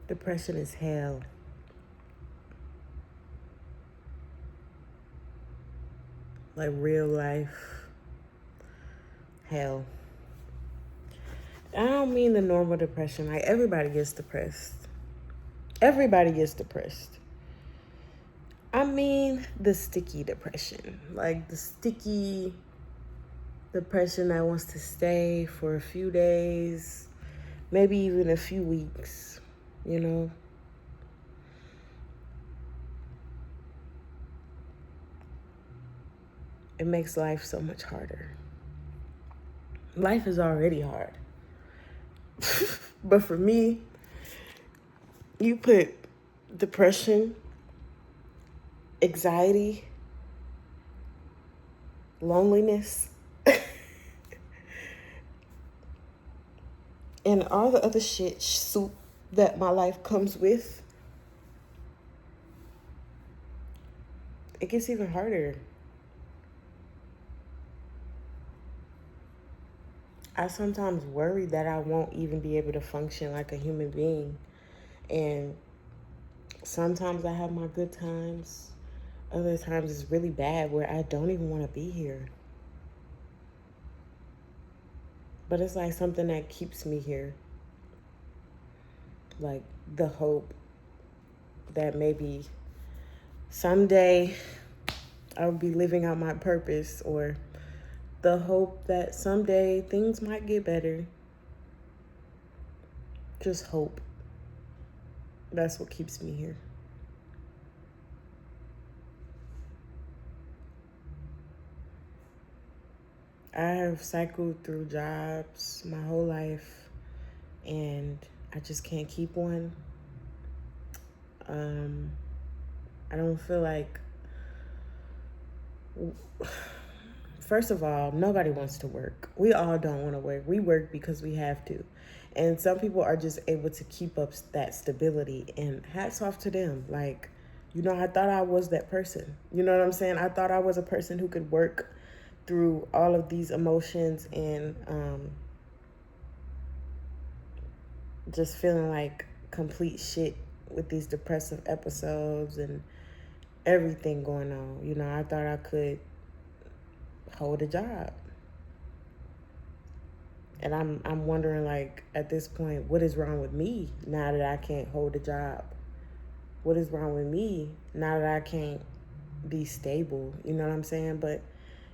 Depression is hell. Like real life hell. I don't mean the normal depression. Like everybody gets depressed. Everybody gets depressed. I mean the sticky depression. Like the sticky depression that wants to stay for a few days, maybe even a few weeks, you know? It makes life so much harder. Life is already hard. But for me, you put depression, anxiety, loneliness, and all the other shit soup that my life comes with, it gets even harder. I sometimes worry that I won't even be able to function like a human being. And sometimes I have my good times. Other times it's really bad where I don't even want to be here. But it's like something that keeps me here. Like the hope that maybe someday I'll be living out my purpose, or the hope that someday things might get better. Just hope. That's what keeps me here. I have cycled through jobs my whole life, and I just can't keep one. I don't feel like, first of all, nobody wants to work. We all don't want to work. We work because we have to. And some people are just able to keep up that stability, and hats off to them. Like, I thought I was that person. You know what I'm saying? I thought I was a person who could work through all of these emotions and just feeling like complete shit with these depressive episodes and everything going on. I thought I could hold a job. And I'm wondering, like, at this point, what is wrong with me now that I can't hold a job? What is wrong with me now that I can't be stable? You know what I'm saying? But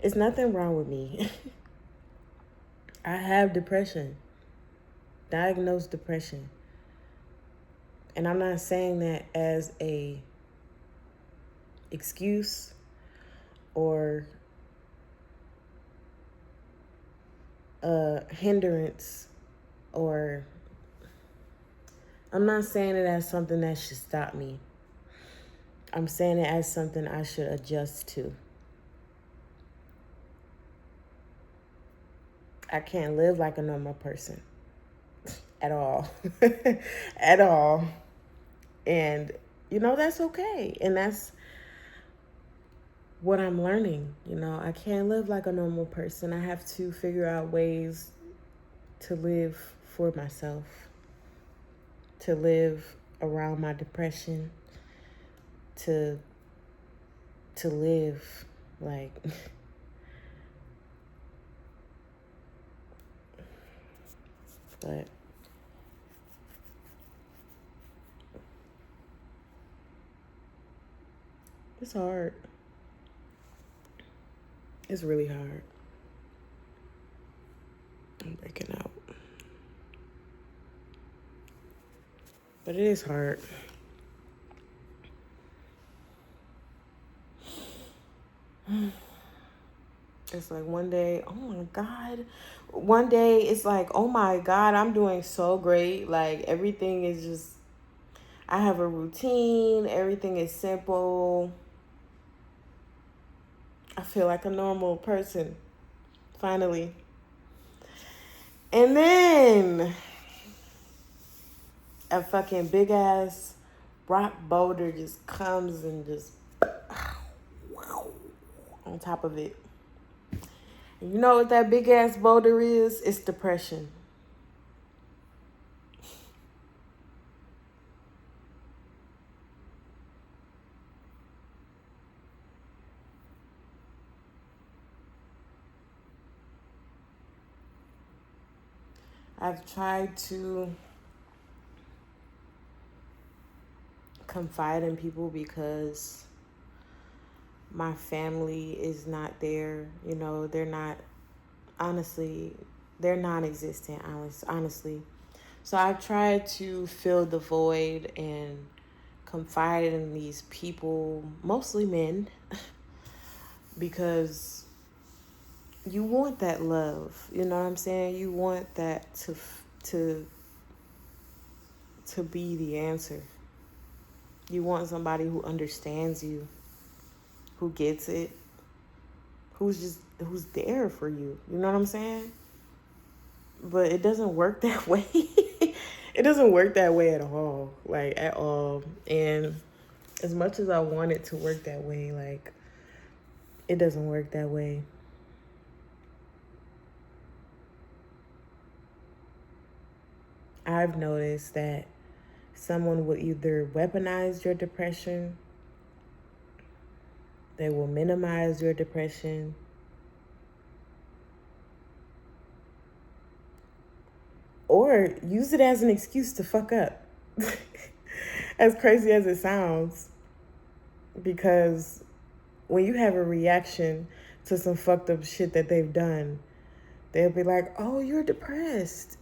it's nothing wrong with me. I have depression, diagnosed depression. And I'm not saying that as a excuse or a hindrance, or I'm not saying it as something that should stop me. I'm saying it as something I should adjust to. I can't live like a normal person at all. At all. And, that's okay. And that's what I'm learning. I can't live like a normal person. I have to figure out ways to live for myself, to live around my depression, to live like but it's hard. It's really hard. I'm breaking out. But it is hard. It's like one day, oh my God. One day it's like, oh my God, I'm doing so great. Like everything is just, I have a routine. Everything is simple. I feel like a normal person, finally. And then a fucking big ass rock boulder just comes and just on top of it. And you know what that big ass boulder is? It's depression. I've tried to confide in people because my family is not there. You know, they're not, honestly, they're non-existent, honestly. So I've tried to fill the void and confide in these people, mostly men, because you want that love. You know what I'm saying? You want that to to be the answer. You want somebody who understands you, who gets it, who's there for you. You know what I'm saying? But it doesn't work that way. It doesn't work that way at all. Like at all. And as much as I want it to work that way, like it doesn't work that way. I've noticed that someone will either weaponize your depression, they will minimize your depression, or use it as an excuse to fuck up. As crazy as it sounds, because when you have a reaction to some fucked up shit that they've done, they'll be like, oh, you're depressed.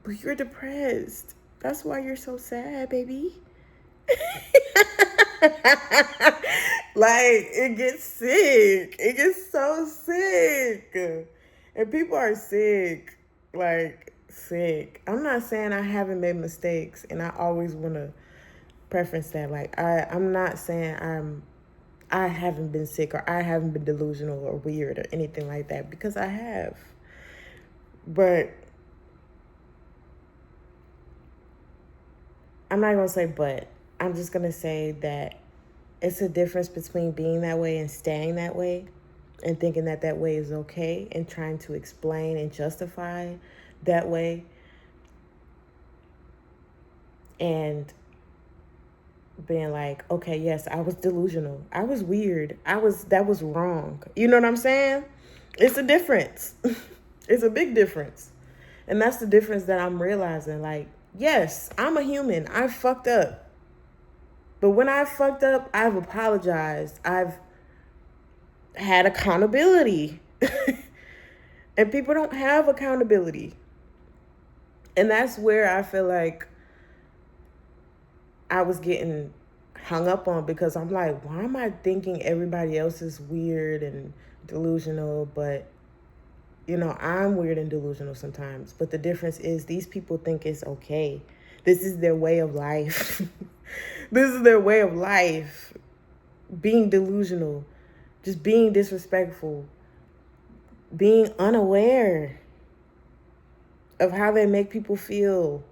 But you're depressed. That's why you're so sad, baby. Like, it gets sick. It gets so sick. And people are sick. Like, sick. I'm not saying I haven't made mistakes, and I always want to preference that. Like, I'm not saying I haven't been sick or I haven't been delusional or weird or anything like that, because I have. But I'm not going to say but. I'm just going to say that it's a difference between being that way and staying that way and thinking that that way is okay and trying to explain and justify that way, and being like, okay, yes, I was delusional. I was weird. That was wrong. You know what I'm saying? It's a difference. It's a big difference. And that's the difference that I'm realizing. Like, yes, I'm a human. I fucked up. But when I fucked up, I've apologized. I've had accountability. And people don't have accountability. And that's where I feel like I was getting hung up on, because I'm like, why am I thinking everybody else is weird and delusional? But, you know, I'm weird and delusional sometimes. But the difference is these people think it's okay. This is their way of life. This is their way of life. Being delusional, just being disrespectful, being unaware of how they make people feel,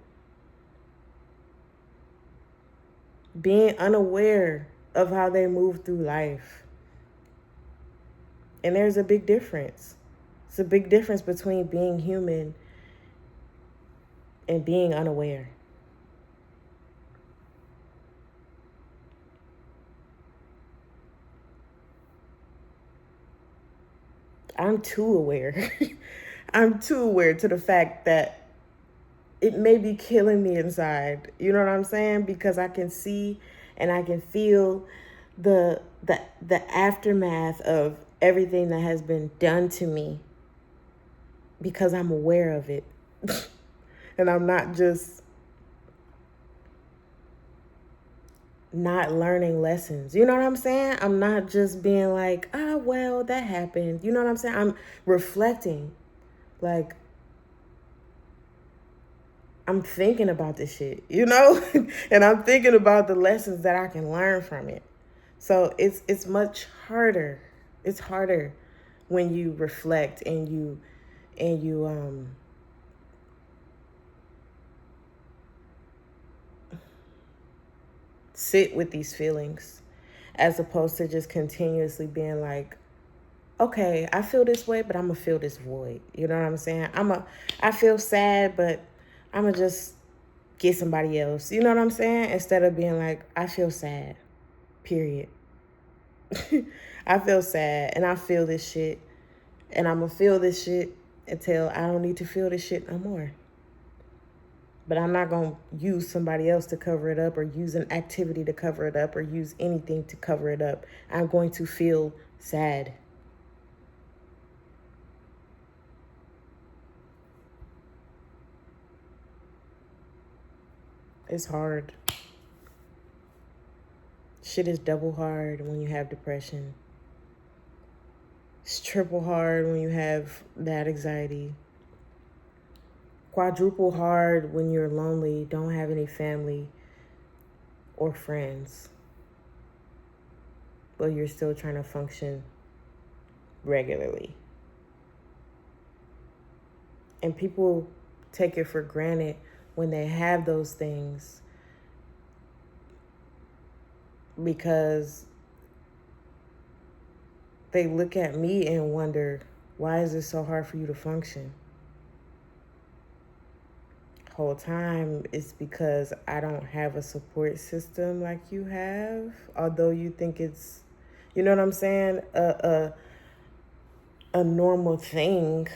being unaware of how they move through life. And there's a big difference. It's a big difference between being human and being unaware. I'm too aware. I'm too aware to the fact that it may be killing me inside. You know what I'm saying? Because I can see and I can feel the aftermath of everything that has been done to me, because I'm aware of it. And I'm not just not learning lessons. You know what I'm saying? I'm not just being like, well, that happened. You know what I'm saying? I'm reflecting. Like, I'm thinking about this shit, you know? And I'm thinking about the lessons that I can learn from it. So it's much harder. It's harder when you reflect and you sit with these feelings, as opposed to just continuously being like, okay, I feel this way, but I'm gonna feel this void. You know what I'm saying? I feel sad, but I'm gonna just get somebody else. You know what I'm saying? Instead of being like, I feel sad, period. I feel sad and I feel this shit, and I'm gonna feel this shit until I don't need to feel this shit no more. But I'm not going to use somebody else to cover it up, or use an activity to cover it up, or use anything to cover it up. I'm going to feel sad. It's hard. Shit is double hard when you have depression. It's triple hard when you have that anxiety. Quadruple hard when you're lonely, don't have any family or friends, but you're still trying to function regularly. And people take it for granted when they have those things, because they look at me and wonder, why is it so hard for you to function? Whole time it's because I don't have a support system like you have. Although you think it's, you know what I'm saying, a normal thing,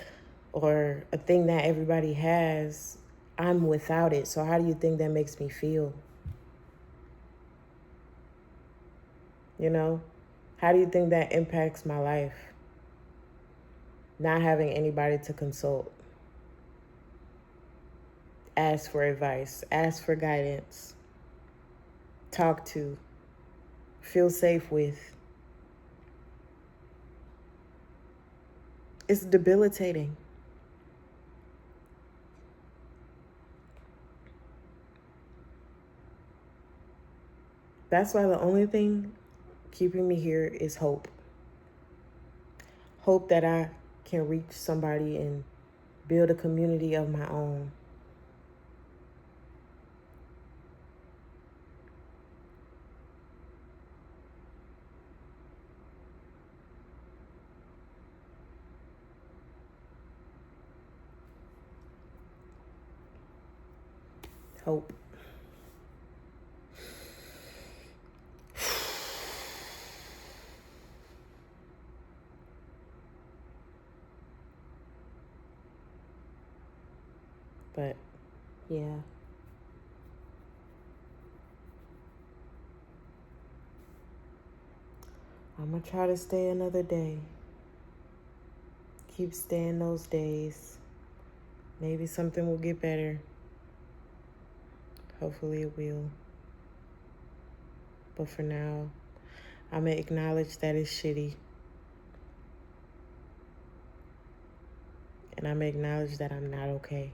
or a thing that everybody has, I'm without it. So how do you think that makes me feel? You know, how do you think that impacts my life? Not having anybody to consult, ask for advice, ask for guidance, talk to, feel safe with. It's debilitating. That's why the only thing keeping me here is hope. Hope that I can reach somebody and build a community of my own. Hope. But yeah. I'm gonna try to stay another day. Keep staying those days. Maybe something will get better. Hopefully it will. But for now, I'm gonna acknowledge that it's shitty. And I'm gonna acknowledge that I'm not okay.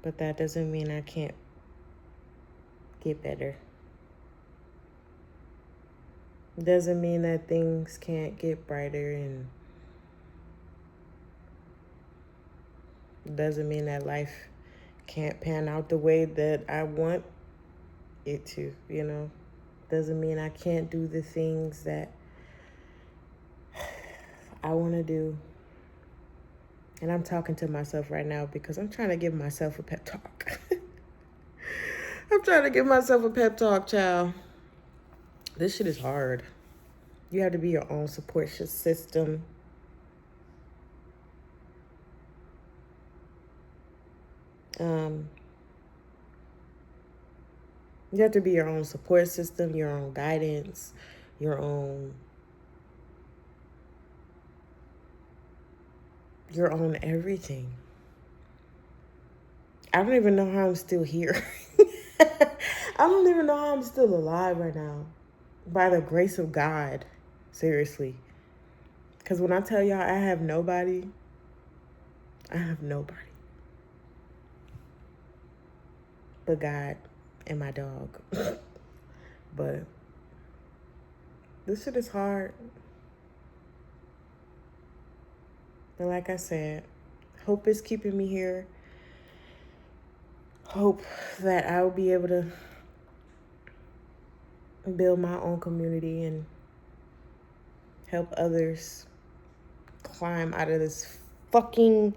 But that doesn't mean I can't get better. It doesn't mean that things can't get brighter, and it doesn't mean that life can't pan out the way that I want it to, you know. Doesn't mean I can't do the things that I want to do. And I'm talking to myself right now because I'm trying to give myself a pep talk. I'm trying to give myself a pep talk, child. This shit is hard. You have to be your own support system. You have to be your own support system, your own guidance, your own everything. I don't even know how I'm still here. I don't even know how I'm still alive right now. By the grace of God. Seriously. Because when I tell y'all I have nobody, I have nobody. But God and my dog. But this shit is hard. But like I said, hope is keeping me here. Hope that I will be able to build my own community and help others climb out of this fucking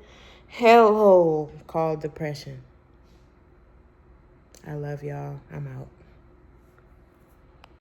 hellhole called depression. I love y'all. I'm out.